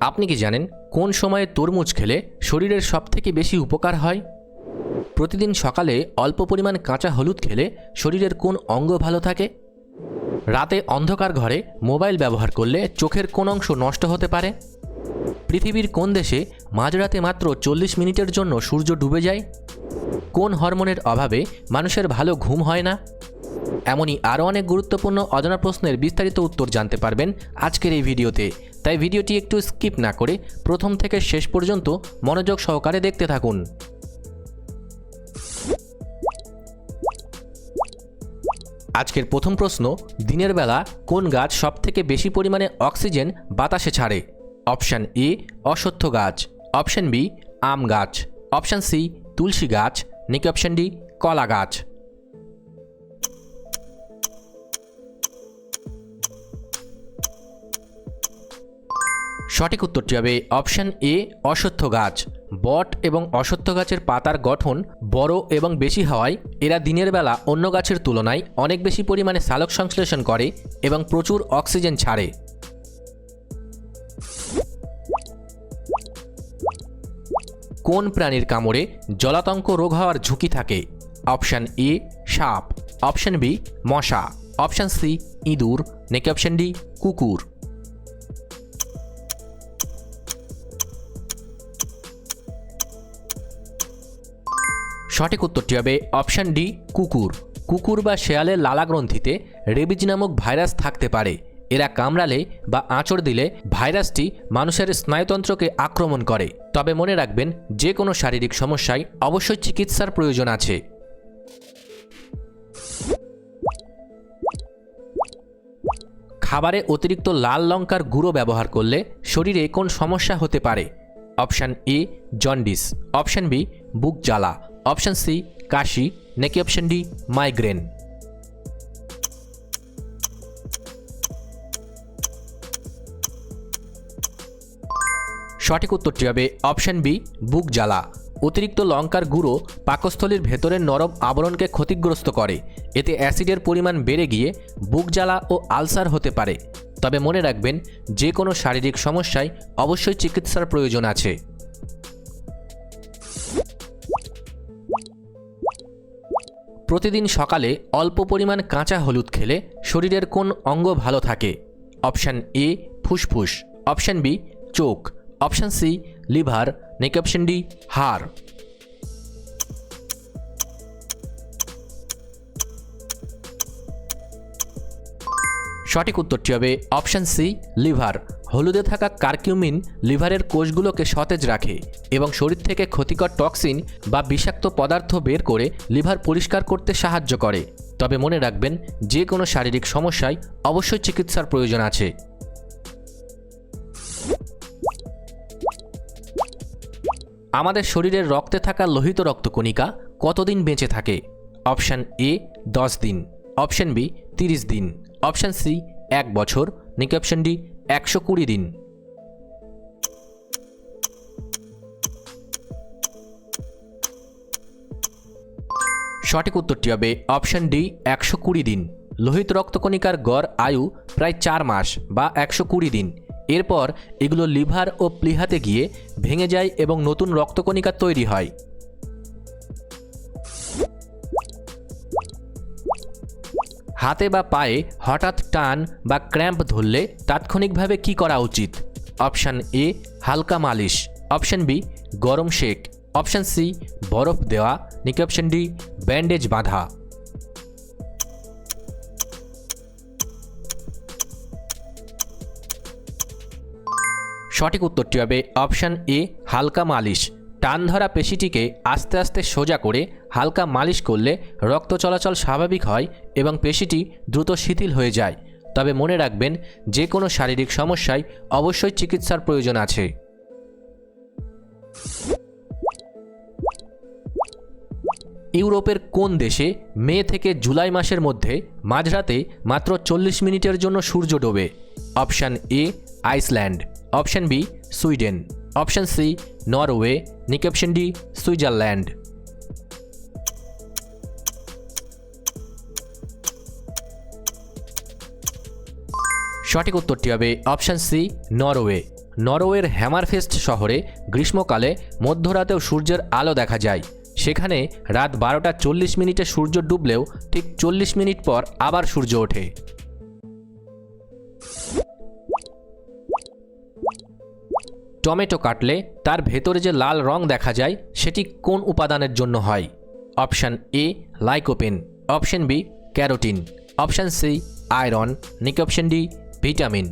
আপনি কি জানেন কোন সময়ে তরমুজ খেলে শরীরের সবথেকে বেশি উপকার হয়? প্রতিদিন সকালে অল্প পরিমাণ কাঁচা হলুদ খেলে শরীরের কোন অঙ্গ ভালো থাকে? রাতে অন্ধকার ঘরে মোবাইল ব্যবহার করলে চোখের কোন অংশ নষ্ট হতে পারে? পৃথিবীর কোন দেশে মাঝরাতে মাত্র 40 মিনিটের জন্য সূর্য ডুবে যায়? কোন হরমোনের অভাবে মানুষের ভালো ঘুম হয় না? এমনই আরও অনেক গুরুত্বপূর্ণ অজানা প্রশ্নের বিস্তারিত উত্তর জানতে পারবেন আজকের এই ভিডিওতে। তাই ভিডিওটি একটু স্কিপ না করে প্রথম থেকে শেষ পর্যন্ত মনোযোগ সহকারে দেখতে থাকুন। আজকের প্রথম প্রশ্ন, দিনের বেলা কোন গাছ সবথেকে বেশি পরিমাণে অক্সিজেন বাতাসে ছাড়ে? অপশান এ অশ্বত্থ গাছ, অপশান বি আম গাছ, অপশান সি তুলসী গাছ, নাকি অপশান ডি কলা গাছ? সঠিক উত্তরটি হবে অপশান এ অশ্বত্থ গাছ। বট এবং অশ্বত্থ গাছের পাতার গঠন বড় এবং বেশি হওয়ায় এরা দিনের বেলা অন্য গাছের তুলনায় অনেক বেশি পরিমাণে সালোক সংশ্লেষণ করে এবং প্রচুর অক্সিজেন ছাড়ে। কোন প্রাণীর কামড়ে জলাতঙ্ক রোগ হওয়ার ঝুঁকি থাকে? অপশান এ সাপ, অপশান বি মশা, অপশান সি ইঁদুর, নাকি অপশান ডি কুকুর? সঠিক উত্তরটি হবে অপশান ডি কুকুর। কুকুর বা শেয়ালের লালাগ্রন্থিতে রেবিজ নামক ভাইরাস থাকতে পারে। এরা কামড়ালে বা আঁচড় দিলে ভাইরাসটি মানুষের স্নায়ুতন্ত্রকে আক্রমণ করে। তবে মনে রাখবেন, যে কোনো শারীরিক সমস্যায় অবশ্যই চিকিৎসার প্রয়োজন আছে। খাবারে অতিরিক্ত লাল লঙ্কার গুঁড়ো ব্যবহার করলে শরীরে কোন সমস্যা হতে পারে? অপশান এ জন্ডিস, অপশান বি বুক জ্বালা, অপশান সি কাশি, নাকি অপশান ডি মাইগ্রেন? সঠিক উত্তরটি হবে অপশান বি বুক জ্বালা। অতিরিক্ত লঙ্কার গুঁড়ো পাকস্থলীর ভেতরের নরম আবরণকে ক্ষতিগ্রস্ত করে। এতে অ্যাসিডের পরিমাণ বেড়ে গিয়ে বুক জ্বালা ও আলসার হতে পারে। তবে মনে রাখবেন, যে কোনো শারীরিক সমস্যায় অবশ্যই চিকিৎসার প্রয়োজন আছে। প্রতিদিন সকালে অল্প পরিমাণ কাঁচা হলুদ খেলে শরীরের কোন অঙ্গ ভালো থাকে? অপশান এ ফুসফুস, অপশান বি চোখ, অপশান সি লিভার, নাকি অপশান ডি হাড়? সঠিক উত্তরটি হবে অপশান সি লিভার। হলুদে থাকা কারকিউমিন লিভারের কোষগুলোকে সতেজ রাখে এবং শরীর থেকে ক্ষতিকর টক্সিন বা বিষাক্ত পদার্থ বের করে লিভার পরিষ্কার করতে সাহায্য করে। তবে মনে রাখবেন, যে কোনো শারীরিক সমস্যায় অবশ্যই চিকিৎসার প্রয়োজন আছে। আমাদের শরীরের রক্তে থাকা লোহিত রক্তকণিকা কতদিন বেঁচে থাকে? অপশান এ 10 দিন, অপশান বি 30 দিন, অপশান সি 1 বছর, নাকি অপশান ডি 120 দিন? সঠিক উত্তরটি হবে অপশান ডি 120 দিন। লোহিত রক্তকণিকার গড় আয়ু প্রায় 4 মাস বা 120 দিন। এরপর এগুলো লিভার ও প্লীহাতে গিয়ে ভেঙে যায় এবং নতুন রক্তকণিকা তৈরি হয়। হাতে বা পায়ে হঠাৎ টান বা ক্র্যাম্প ধরলে তাৎক্ষণিকভাবে কী করা উচিত? অপশান এ হালকা মালিশ, অপশান বি গরম শেক, অপশান সি বরফ দেওয়া, নাকি অপশান ডি ব্যান্ডেজ বাঁধা? সঠিক উত্তরটি হবে অপশান এ হালকা মালিশ। টান ধরা পেশিটিকে আস্তে আস্তে সোজা করে হালকা মালিশ করলে রক্ত চলাচল স্বাভাবিক হয় এবং পেশিটি দ্রুত শিথিল হয়ে যায়। তবে মনে রাখবেন, যে কোনো শারীরিক সমস্যায় অবশ্যই চিকিৎসার প্রয়োজন আছে। ইউরোপের কোন দেশে মে থেকে জুলাই মাসের মধ্যে মাঝরাতে মাত্র 40 মিনিটের জন্য সূর্য ডোবে? Option A Iceland, option B Sweden, option C Norway, নাকি অপশান ডি সুইজারল্যান্ড? সঠিক উত্তরটি হবে অপশান সি নরওয়ে। নরওয়ের হ্যামারফেস্ট শহরে গ্রীষ্মকালে মধ্যরাতেও সূর্যের আলো দেখা যায়। সেখানে রাত 12:40 সূর্য ডুবলেও ঠিক 40 মিনিট পর আবার সূর্য ওঠে। টমেটো কাটলে তার ভেতরে যে লাল রং দেখা যায় সেটি কোন উপাদানের জন্য হয়? Option A lycopene, option B carotene, option C iron, নাকি অপশান ডি ভিটামিন।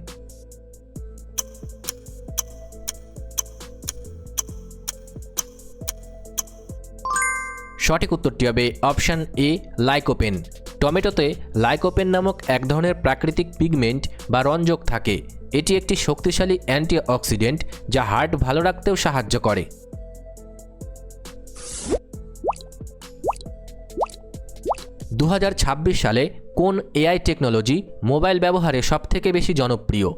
সঠিক উত্তরটি হবে অপশান এ লাইকোপেন। টমেটোতে লাইকোপেন নামক এক ধরনের প্রাকৃতিক পিগমেন্ট বা রঞ্জক থাকে। এটি একটি শক্তিশালী অ্যান্টিঅক্সিডেন্ট যা হার্ট ভালো রাখতেও সাহায্য করে। সালে কোন এআই টেকনোলজি মোবাইল ব্যবহারে সবথেকে বেশি জনপ্রিয়?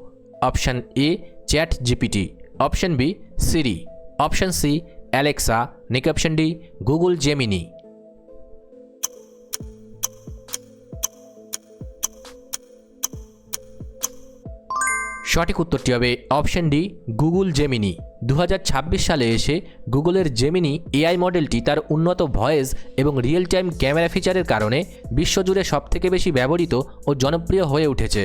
Option A chat GPT, option B Siri, option C Alexa, নাকি অপশান ডি গুগল জেমিনি। সঠিক উত্তরটি হবে অপশান ডি গুগল জেমিনি। 2026 সালে এসে গুগলের জেমিনি এআই মডেলটি তার উন্নত ভয়েস এবং রিয়েল টাইম ক্যামেরা ফিচারের কারণে বিশ্বজুড়ে সবথেকে বেশি ব্যবহৃত ও জনপ্রিয় হয়ে উঠেছে।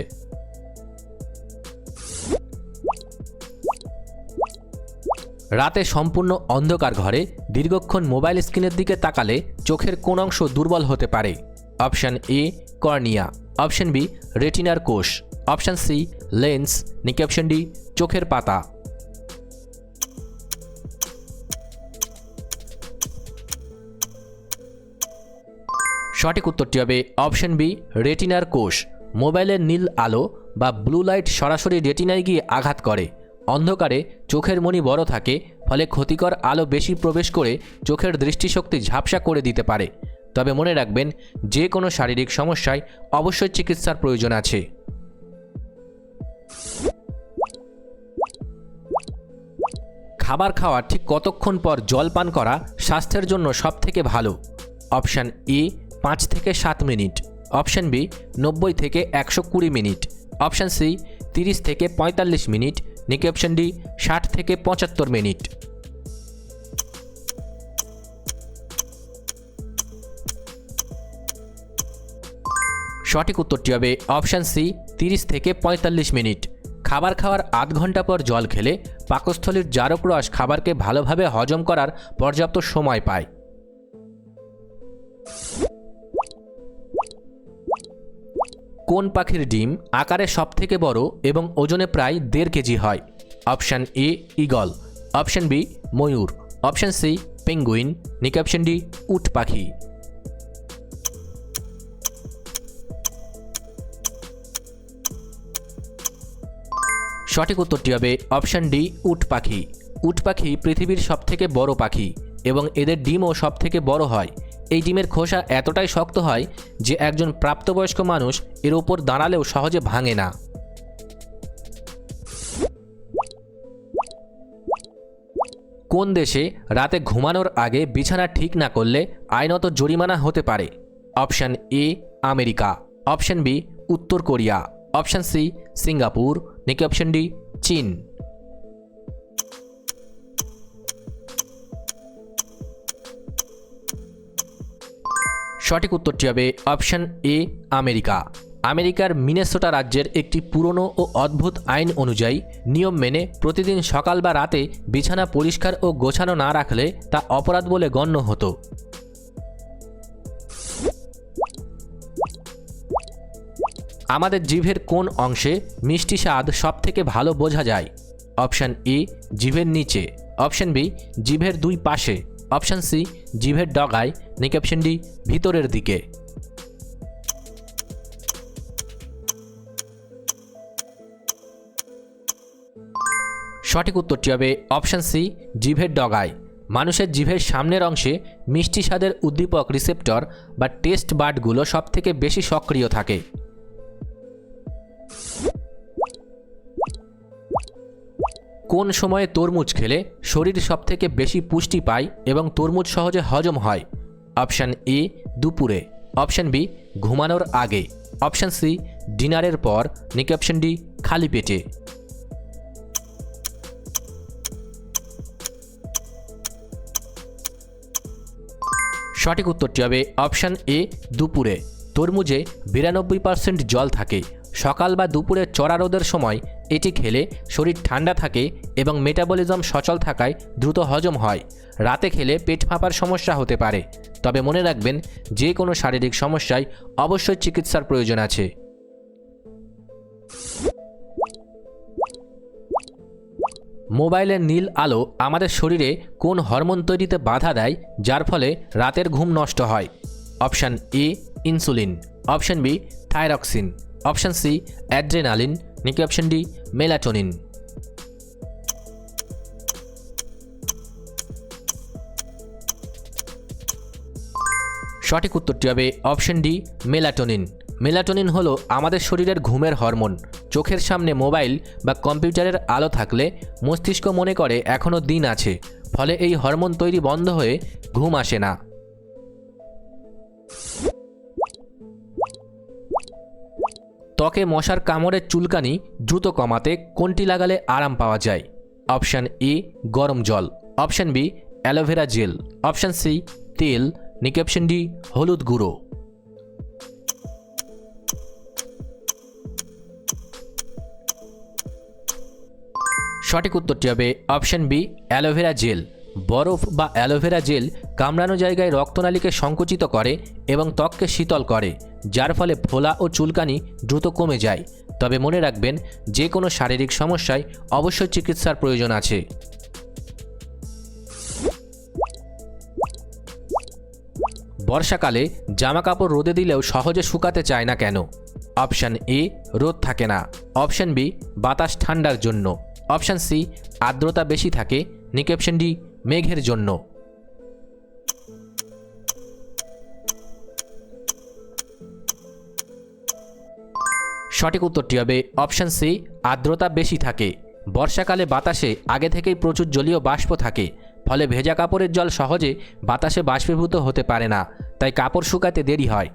রাতে সম্পূর্ণ অন্ধকার ঘরে দীর্ঘক্ষণ মোবাইল স্ক্রিনের দিকে তাকালে চোখের কোন অংশ দুর্বল হতে পারে? Option A cornea, option B রেটিনার কোষ, অপশান সি লেন্স, নাকি অপশান ডি চোখের পাতা। সঠিক উত্তরটি হবে অপশান বি রেটিনার কোষ। মোবাইলের নীল আলো বা ব্লু লাইট সরাসরি রেটিনায় গিয়ে আঘাত করে। অন্ধকারে চোখের মণি বড় থাকে, ফলে ক্ষতিকর আলো বেশি প্রবেশ করে চোখের দৃষ্টিশক্তি ঝাপসা করে দিতে পারে। তবে মনে রাখবেন, যে কোনো শারীরিক সমস্যায় অবশ্যই চিকিৎসার প্রয়োজন আছে। খাবার খাওয়ার ঠিক কতক্ষণ পর জল পান করা স্বাস্থ্যের জন্য সবথেকে ভালো? অপশান এ 5 থেকে 7 মিনিট, অপশান বি 90 থেকে 120 মিনিট, অপশান সি 30 থেকে 45 মিনিট, নাকি অপশান ডি 60 থেকে 75 মিনিট। সঠিক উত্তরটি হবে অপশান সি 30 থেকে 45 মিনিট। খাবার খাওয়ার আধ ঘন্টা পর জল খেলে পাকস্থলীর জারক রস খাবারকে ভালোভাবে হজম করার পর্যাপ্ত সময় পায়। কোন পাখির ডিম আকারে সবথেকে বড় এবং ওজনে প্রায় 1.5 কেজি হয়? Option A eagle, option B ময়ূর, অপশান সি পেঙ্গুইন, নাকি অপশান ডি উট পাখি। সঠিক উত্তরটি হবে অপশান ডি উট পাখি। উট পাখি পৃথিবীর সবথেকে বড় পাখি এবং এদের ডিমও সবথেকে বড় হয়। এই ডিমের খোসা এতটাই শক্ত হয় যে একজন প্রাপ্তবয়স্ক মানুষ এর ওপর দাঁড়ালেও সহজে ভাঙে না। কোন দেশে রাতে ঘুমানোর আগে বিছানা ঠিক না করলে আইনত জরিমানা হতে পারে? Option A America, option B উত্তর কোরিয়া, অপশান সি সিঙ্গাপুর, নাকি অপশান ডি চীন। সঠিক উত্তরটি হবে অপশান এ আমেরিকা। আমেরিকার মিনেসোটা রাজ্যের একটি পুরনো ও অদ্ভুত আইন অনুযায়ী নিয়ম মেনে প্রতিদিন সকাল বা রাতে বিছানা পরিষ্কার ও গোছানো না রাখলে তা অপরাধ বলে গণ্য হতো। আমাদের জিভের কোন অংশে মিষ্টি স্বাদ সবথেকে ভালো বোঝা যায়? অপশান এ জিভের নিচে, অপশান বি জিভের দুই পাশে, অপশান সি জিভের ডগায়, নাকি অপশান ডি ভিতরের দিকে। সঠিক উত্তরটি হবে অপশান সি জিভের ডগায়। মানুষের জিভের সামনের অংশে মিষ্টি স্বাদের উদ্দীপক রিসেপ্টর বা টেস্ট বাডগুলো সবথেকে বেশি সক্রিয় থাকে। কোন সময়ে তরমুজ খেলে শরীর সবথেকে বেশি পুষ্টি পায় এবং তরমুজ সহজে হজম হয়? অপশান এ দুপুরে, অপশান বি ঘুমানোর আগে, অপশান সি ডিনারের পর, নাকি অপশান ডি খালি পেটে। সঠিক উত্তরটি হবে অপশান এ দুপুরে। তরমুজে 92% জল থাকে। সকাল বা দুপুরে চড়া রোদের সময় এটি খেলে শরীর ঠান্ডা থাকে এবং মেটাবলিজম সচল থাকায় দ্রুত হজম হয়। রাতে খেলে পেট ফাঁপার সমস্যা হতে পারে। তবে মনে রাখবেন, যে কোনো শারীরিক সমস্যায় অবশ্যই চিকিৎসার প্রয়োজন আছে। মোবাইলের নীল আলো আমাদের শরীরে কোন হরমোন তৈরিতে বাধা দেয়, যার ফলে রাতের ঘুম নষ্ট হয়? Option A insulin, option B thyroxine, option C adrenaline, নাকি অপশান ডি মেলাটোনিন। সঠিক উত্তরটি হবে অপশান ডি মেলাটোনিন। মেলাটোনিন হলো আমাদের শরীরের ঘুমের হরমোন। চোখের সামনে মোবাইল বা কম্পিউটারের আলো থাকলে মস্তিষ্ক মনে করে এখনও দিন আছে, ফলে এই হরমোন তৈরি বন্ধ হয়ে ঘুম আসে না। ত্বকে মশার কামড়ের চুলকানি দ্রুত কমাতে কোনটি লাগালে আরাম পাওয়া যায়? অপশান এ গরম জল, option B aloe vera gel, option C তেল, নাকি অপশান ডি হলুদ গুঁড়ো। সঠিক উত্তরটি হবে অপশান বি অ্যালোভেরা জেল। বরফ বা অ্যালোভেরা জেল কামড়ানো জায়গায় রক্তনালীকে সংকুচিত করে এবং ত্বককে শীতল করে, যার ফলে ফোলা ও চুলকানি দ্রুত কমে যায়। তবে মনে রাখবেন, যে কোনো শারীরিক সমস্যায় অবশ্যই চিকিৎসার প্রয়োজন আছে। বর্ষাকালে জামা কাপড় রোদে দিলেও সহজে শুকাতে চায় না কেন? অপশান এ রোদ থাকে না, অপশান বি বাতাস ঠান্ডার জন্য, অপশান সি আর্দ্রতা বেশি থাকে, নাকি অপশান ডি মেঘের জন্য। সঠিক উত্তরটি হবে অপশান সি আর্দ্রতা বেশি থাকে। বর্ষাকালে বাতাসে আগে থেকেই প্রচুর জলীয় বাষ্প থাকে, ফলে ভেজা কাপড়ের জল সহজে বাতাসে বাষ্পীভূত হতে পারে না, তাই কাপড় শুকাতে দেরি হয়।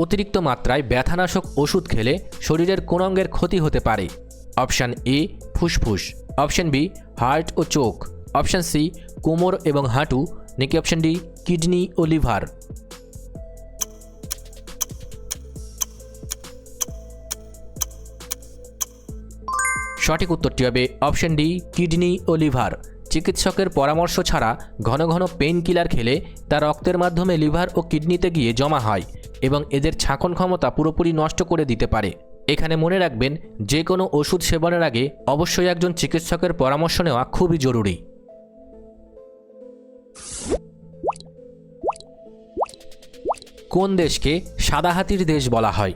অতিরিক্ত মাত্রায় ব্যথানাশক ওষুধ খেলে শরীরের কোন অঙ্গের ক্ষতি হতে পারে? অপশান এ ফুসফুস, অপশান বি হার্ট ও চোখ, অপশান সি কোমর এবং হাঁটু, নাকি অপশান ডি কিডনি ও লিভার। সঠিক উত্তরটি হবে অপশান ডি কিডনি ও লিভার। চিকিৎসকের পরামর্শ ছাড়া ঘন ঘন পেইন কিলার খেলে তা রক্তের মাধ্যমে লিভার ও কিডনিতে গিয়ে জমা হয় এবং এদের ছাঁকন ক্ষমতা পুরোপুরি নষ্ট করে দিতে পারে। এখানে মনে রাখবেন, যে কোনো ওষুধ সেবনের আগে অবশ্যই একজন চিকিৎসকের পরামর্শ নেওয়া খুবই জরুরি। কোন দেশকে সাদা হাতির দেশ বলা হয়?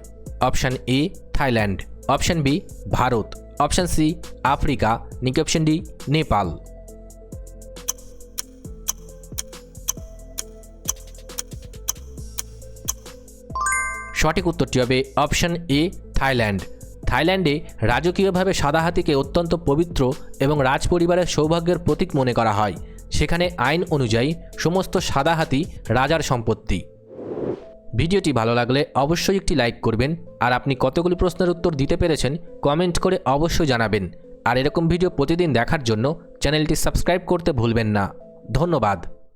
Option A Thailand, option B Bharat, option C Africa, নাকি অপশান ডি নেপাল। সঠিক উত্তরটি হবে অপশান এ থাইল্যান্ড। থাইল্যান্ডে রাজকীয়ভাবে সাদা হাতিকে অত্যন্ত পবিত্র এবং রাজপরিবারের সৌভাগ্যের প্রতীক মনে করা হয়। সেখানে আইন অনুযায়ী সমস্ত সাদা হাতি রাজার সম্পত্তি। ভিডিওটি ভালো লাগলে অবশ্যই একটি লাইক করবেন, আর আপনি কতগুলি প্রশ্নের উত্তর দিতে পেরেছেন কমেন্ট করে অবশ্যই জানাবেন। আর এরকম ভিডিও প্রতিদিন দেখার জন্য চ্যানেলটি সাবস্ক্রাইব করতে ভুলবেন না। ধন্যবাদ।